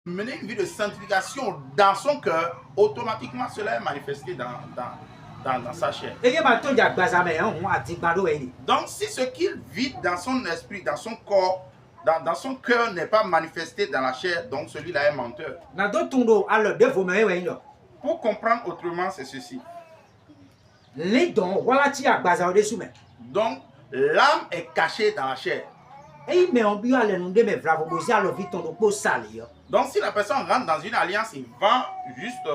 mener une vie de sanctification dans son cœur, automatiquement cela est manifesté dans sa chair. Donc si ce qu'il vit dans son esprit, dans son corps, dans son cœur n'est pas manifesté dans la chair, donc celui-là est menteur. Pour comprendre autrement, c'est ceci. Donc l'âme est cachée dans la chair. Donc si la personne rentre dans une alliance, il vend juste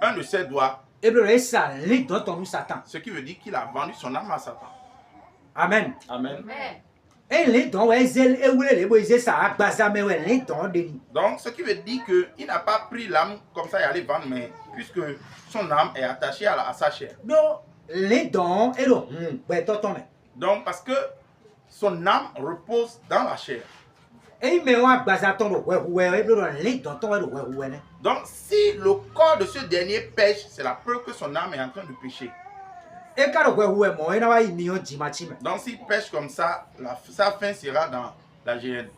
un de ses doigts, ce qui veut dire qu'il a vendu son âme à Satan. Amen. Amen. Donc ce qui veut dire qu'il n'a pas pris l'âme comme ça et allé vendre, mais puisque son âme est attachée à sa chair. Donc parce que son âme repose dans la chair. Donc si le corps de ce dernier pêche, c'est la preuve que son âme est en train de pécher. Donc s'il pêche comme ça, sa fin sera dans la géhenne.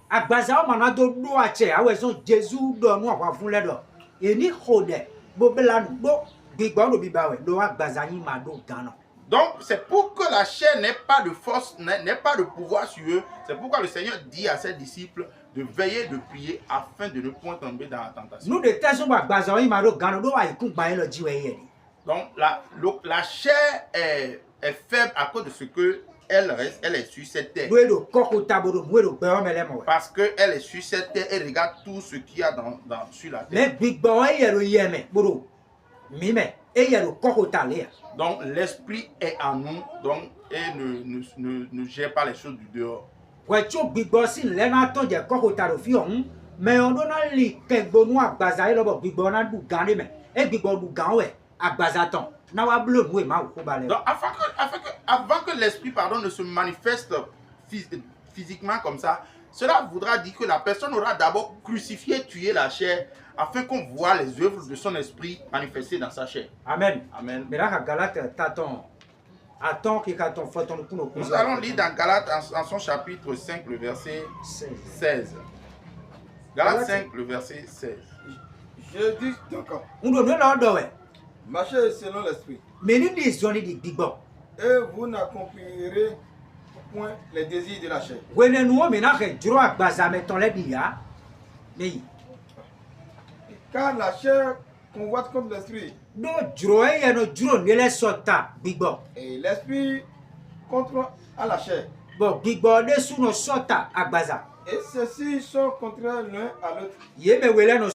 Donc c'est pour que la chair n'ait pas de force, n'ait pas de pouvoir sur eux. C'est pourquoi le Seigneur dit à ses disciples de veiller, de prier, afin de ne point tomber dans la tentation. Donc la chair est faible à cause de ce que elle est sur cette terre. Parce qu'elle est sur cette terre et regarde tout ce qu'il y a sur la terre. Donc l'esprit est en nous, donc, et ne gère pas les choses du dehors. Donc avant que l'esprit ne se manifeste physiquement comme ça, cela voudra dire que la personne aura d'abord crucifié, tué la chair, afin qu'on voit les œuvres de son esprit manifestées dans sa chair. Amen. Amen. Nous allons lire dans Galates en son chapitre 5, le verset 16. Galates 5, le verset 16. Je dis encore. Marchez selon l'esprit. Et vous n'accomplirez point les désirs de la chair. Car la chair convoite contre l'esprit. Et l'esprit contre à la chair. Et ceux-ci sont contraires l'un à l'autre.